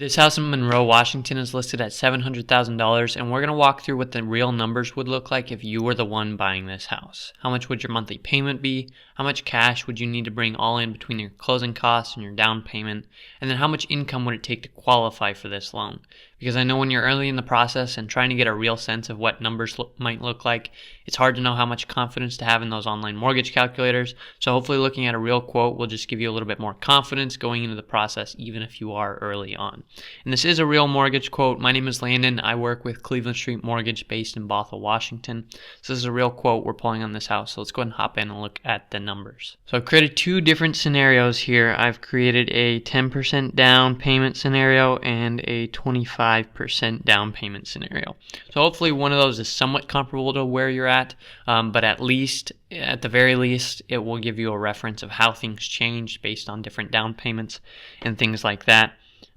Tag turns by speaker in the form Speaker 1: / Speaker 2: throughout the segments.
Speaker 1: This house in Monroe, Washington is listed at $700,000, and we're going to walk through what the real numbers would look like if you were the one buying this house. How much would your monthly payment be? How much cash would you need to bring all in between your closing costs and your down payment? And then how much income would it take to qualify for this loan? Because I know when you're early in the process and trying to get a real sense of what numbers might look like, it's hard to know how much confidence to have in those online mortgage calculators. So hopefully looking at a real quote will just give you a little bit more confidence going into the process, even if you are early on. And this is a real mortgage quote. My name is Landon. I work with Cleveland Street Mortgage based in Bothell, Washington. So this is a real quote we're pulling on this house. So let's go ahead and hop in and look at the numbers. So I've created two different scenarios here. I've created a 10% down payment scenario and a 25% down payment scenario. So hopefully one of those is somewhat comparable to where you're at, but at the very least, it will give you a reference of how things changed based on different down payments and things like that.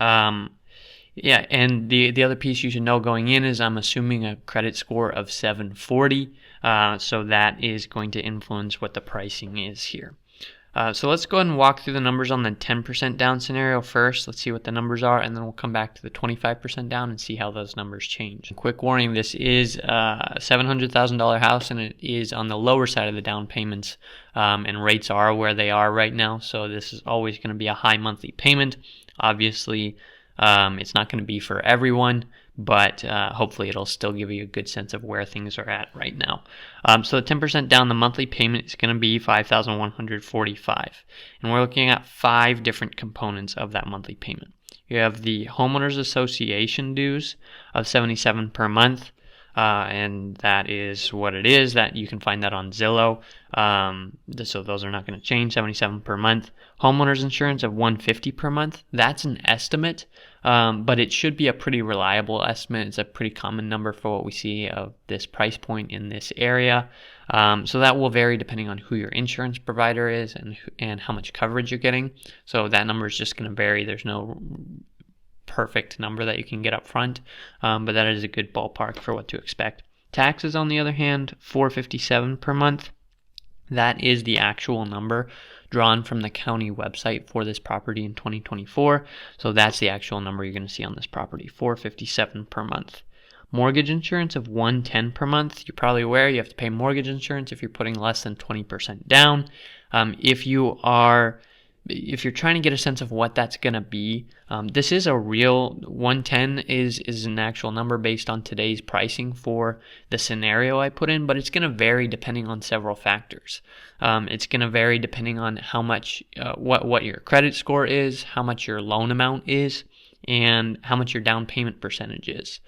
Speaker 1: Yeah, and the other piece you should know going in is I'm assuming a credit score of 740, so that is going to influence what the pricing is here. So let's go ahead and walk through the numbers on the 10% down scenario first. Let's see what the numbers are, and then we'll come back to the 25% down and see how those numbers change. Quick warning, this is a $700,000 house, and it is on the lower side of the down payments, and rates are where they are right now, so this is always going to be a high monthly payment. Obviously, it's not going to be for everyone, but hopefully it'll still give you a good sense of where things are at right now. So the 10% down, the monthly payment is going to be $5,145, and we're looking at 5 different components of that monthly payment. You have the homeowners association dues of $77 per month, and that is what it is. That you can find that on Zillow. So those are not going to change. $77 per month. Homeowners insurance of $150 per month. That's an estimate, but it should be a pretty reliable estimate. It's a pretty common number for what we see of this price point in this area. So that will vary depending on who your insurance provider is and how much coverage you're getting. So that number is just going to vary. There's no perfect number that you can get up front, but that is a good ballpark for what to expect. Taxes, on the other hand, $457 per month. That is the actual number drawn from the county website for this property in 2024. So that's the actual number you're going to see on this property, $457 per month. Mortgage insurance of $110 per month. You're probably aware you have to pay mortgage insurance if you're putting less than 20% down. If you're trying to get a sense of what that's going to be, this is a real 110 is an actual number based on today's pricing for the scenario I put in, but it's going to vary depending on several factors. It's going to vary depending on how much, what your credit score is, how much your loan amount is, and how much your down payment percentage is.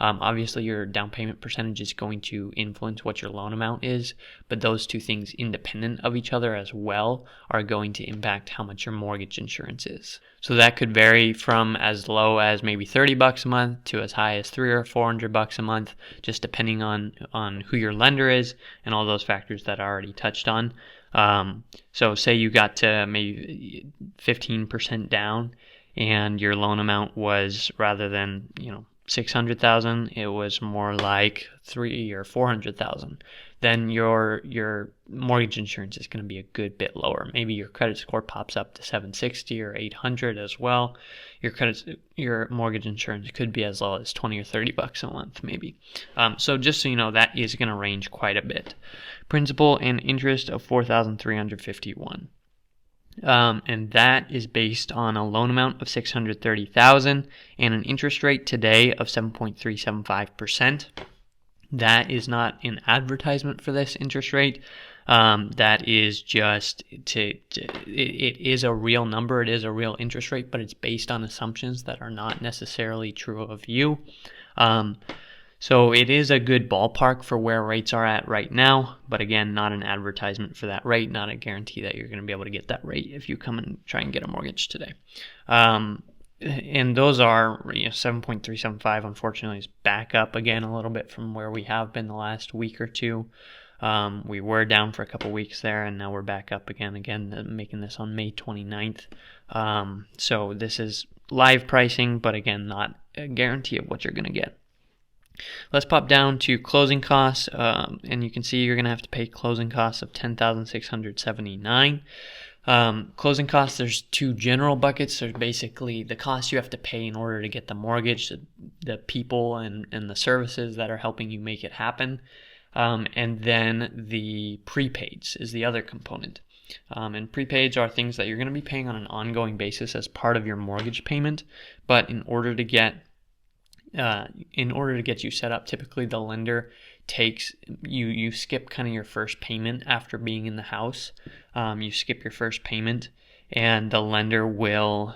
Speaker 1: Obviously, your down payment percentage is going to influence what your loan amount is, but those two things independent of each other as well are going to impact how much your mortgage insurance is. So that could vary from as low as maybe $30 a month to as high as $300 or $400 a month, just depending on who your lender is and all those factors that I already touched on. So say you got to maybe 15% down and your loan amount was, rather than, $600,000, it was more like $300,000 or $400,000. Then your mortgage insurance is going to be a good bit lower. Maybe your credit score pops up to 760 or 800 as well. Your mortgage insurance could be as low as $20 or $30 a month, maybe. So just so you know, that is going to range quite a bit. Principal and interest of $4,351. And that is based on a loan amount of $630,000 and an interest rate today of 7.375%. That is not an advertisement for this interest rate. That is just it is a real number. It is a real interest rate, but it's based on assumptions that are not necessarily true of you. So it is a good ballpark for where rates are at right now, but again, not an advertisement for that rate, not a guarantee that you're going to be able to get that rate if you come and try and get a mortgage today. And those are 7.375, unfortunately, is back up again a little bit from where we have been the last week or two. We were down for a couple weeks there, and now we're back up again, making this on May 29th. So this is live pricing, but again, not a guarantee of what you're going to get. Let's pop down to closing costs, and you can see you're going to have to pay closing costs of $10,679. Closing costs, there's two general buckets. There's basically the costs you have to pay in order to get the mortgage, the people and the services that are helping you make it happen. And then the prepaids is the other component. And prepaids are things that you're going to be paying on an ongoing basis as part of your mortgage payment. But in order to get you set up, typically the lender takes you skip kind of your first payment after being in the house. You skip your first payment, and the lender will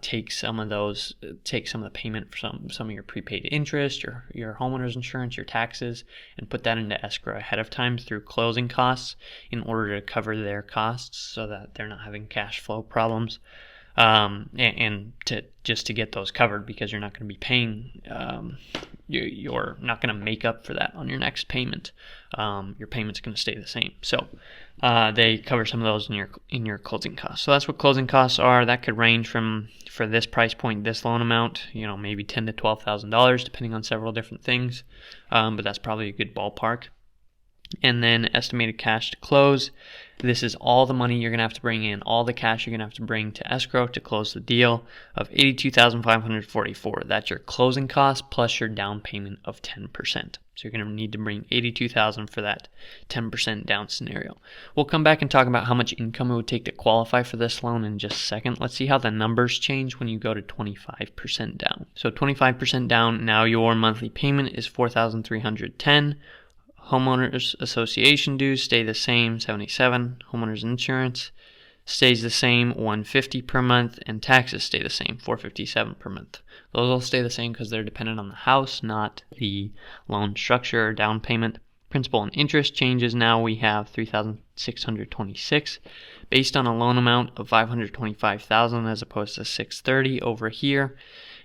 Speaker 1: take some of the payment for some of your prepaid interest, your homeowner's insurance, your taxes, and put that into escrow ahead of time through closing costs in order to cover their costs so that they're not having cash flow problems. And to get those covered, because you're not going to be paying, you're not going to make up for that on your next payment. Your payment's going to stay the same. So they cover some of those in your closing costs. So that's what closing costs are. That could range from, for this price point, this loan amount, maybe $10,000 to $12,000, depending on several different things. But that's probably a good ballpark. And then estimated cash to close. This is all the money you're going to have to bring in, all the cash you're going to have to bring to escrow to close the deal of $82,544. That's your closing cost plus your down payment of 10%. So you're going to need to bring $82,000 for that 10% down scenario. We'll come back and talk about how much income it would take to qualify for this loan in just a second. Let's see how the numbers change when you go to 25% down. So 25% down, now your monthly payment is $4,310. Homeowners association dues stay the same, $77. Homeowners insurance stays the same, $150 per month, and taxes stay the same, $457 per month. Those all stay the same because they're dependent on the house, not the loan structure or down payment. Principal and interest changes. Now we have $3,626 based on a loan amount of $525,000 as opposed to $630 over here,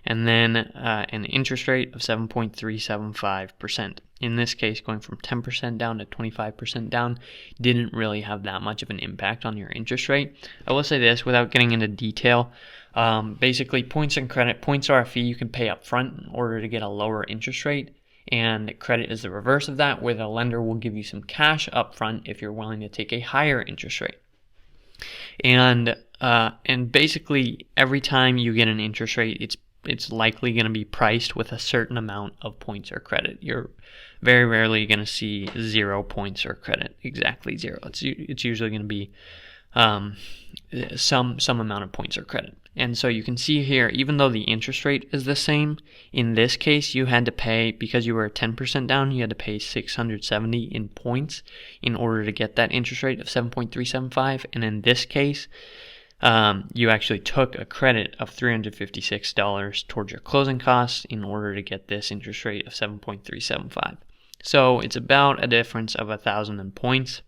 Speaker 1: and then an interest rate of 7.375%. In this case, going from 10% down to 25% down didn't really have that much of an impact on your interest rate. I will say this without getting into detail. Basically, points and credit. Points are a fee you can pay up front in order to get a lower interest rate, and credit is the reverse of that, where the lender will give you some cash up front if you're willing to take a higher interest rate. And basically, every time you get an interest rate, it's likely going to be priced with a certain amount of points or credit. You're very rarely going to see 0 points or credit, exactly 0. It's usually going to be some amount of points or credit. And so you can see here, even though the interest rate is the same, in this case you had to pay, because you were 10% down, you had to pay $670 in points in order to get that interest rate of 7.375. And in this case, you actually took a credit of $356 towards your closing costs in order to get this interest rate of 7.375. So it's about a difference of 1,000 in points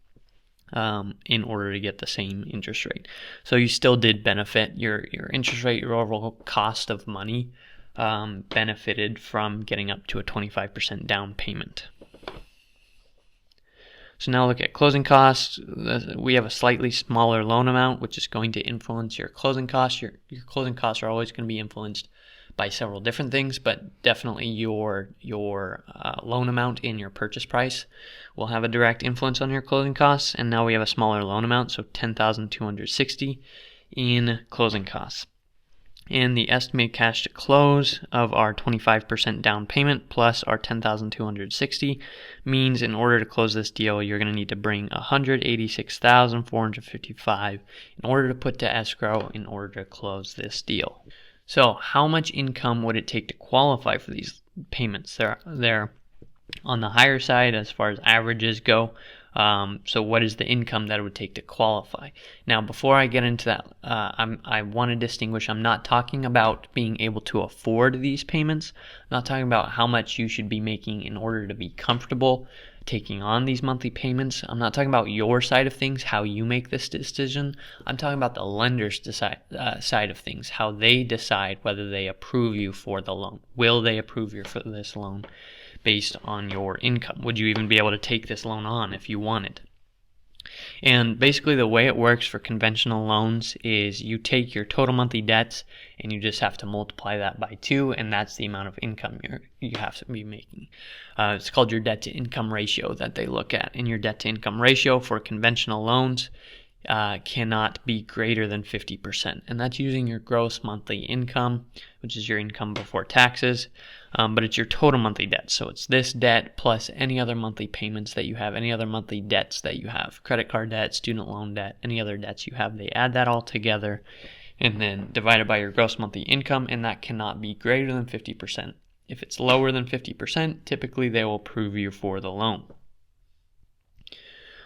Speaker 1: in order to get the same interest rate. So you still did benefit. Your interest rate, your overall cost of money benefited from getting up to a 25% down payment. So now look at closing costs. We have a slightly smaller loan amount, which is going to influence your closing costs. Your closing costs are always going to be influenced by several different things, but definitely your loan amount in your purchase price will have a direct influence on your closing costs. And now we have a smaller loan amount, so $10,260 in closing costs. And the estimated cash to close of our 25% down payment plus our $10,260 means in order to close this deal, you're going to need to bring $186,455 in order to put to escrow in order to close this deal. So how much income would it take to qualify for these payments? They're on the higher side as far as averages go. So what is the income that it would take to qualify? Now, before I get into that, I want to distinguish. I'm not talking about being able to afford these payments. I'm not talking about how much you should be making in order to be comfortable taking on these monthly payments. I'm not talking about your side of things, how you make this decision. I'm talking about the lender's side of things, how they decide whether they approve you for the loan. Will they approve you for this loan based on your income? Would you even be able to take this loan on if you wanted? And basically the way it works for conventional loans is you take your total monthly debts and you just have to multiply that by 2, and that's the amount of income you have to be making. It's called your debt to income ratio that they look at. And your debt to income ratio for conventional loans, cannot be greater than 50%. And that's using your gross monthly income, which is your income before taxes. But it's your total monthly debt. So it's this debt plus any other monthly payments that you have, any other monthly debts that you have, credit card debt, student loan debt, any other debts you have. They add that all together and then divide it by your gross monthly income, and that cannot be greater than 50%. If it's lower than 50%, typically they will approve you for the loan.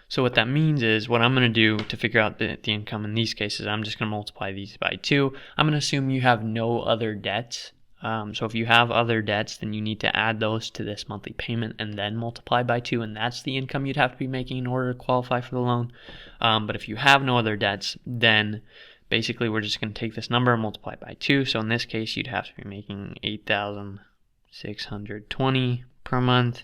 Speaker 1: So what that means is, what I'm going to do to figure out the income in these cases, I'm just going to multiply these by 2. I'm going to assume you have no other debts. So if you have other debts, then you need to add those to this monthly payment and then multiply by 2, and that's the income you'd have to be making in order to qualify for the loan. But if you have no other debts, then basically we're just going to take this number and multiply it by 2. So in this case, you'd have to be making $8,620 per month.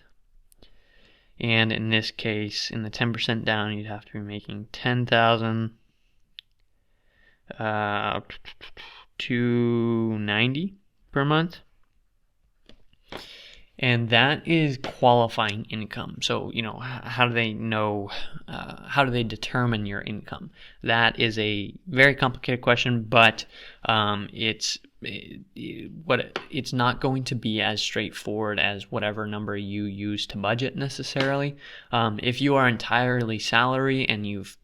Speaker 1: And in this case, in the 10% down, you'd have to be making $10,290 per month. And that is qualifying income. So, how do they know, how do they determine your income? That is a very complicated question, but it's not going to be as straightforward as whatever number you use to budget necessarily. If you are entirely salary and you've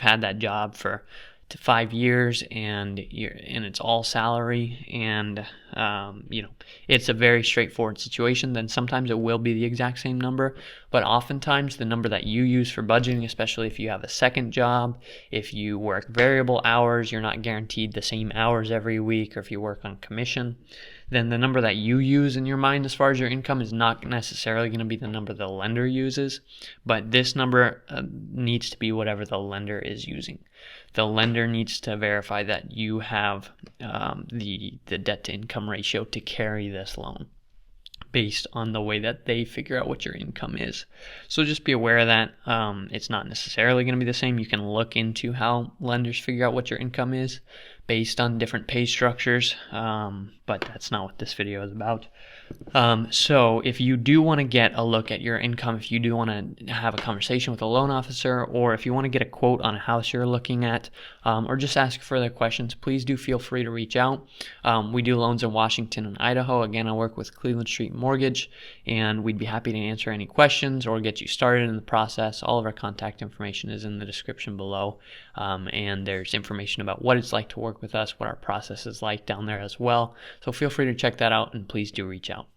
Speaker 1: had that job for 5 years and it's all salary and it's a very straightforward situation, then sometimes it will be the exact same number. But oftentimes the number that you use for budgeting, especially if you have a second job, if you work variable hours, you're not guaranteed the same hours every week, or if you work on commission, then the number that you use in your mind as far as your income is not necessarily going to be the number the lender uses. But this number needs to be whatever the lender is using. The lender needs to verify that you have the debt to income ratio to carry this loan based on the way that they figure out what your income is. So just be aware of that. It's not necessarily going to be the same. You can look into how lenders figure out what your income is based on different pay structures, but that's not what this video is about. So if you do want to get a look at your income, if you do want to have a conversation with a loan officer, or if you want to get a quote on a house you're looking at, or just ask further questions, please do feel free to reach out. We do loans in Washington and Idaho. Again, I work with Cleveland Street Mortgage, and we'd be happy to answer any questions or get you started in the process. All of our contact information is in the description below, and there's information about what it's like to work with us, what our process is like down there as well. So feel free to check that out, and please do reach out.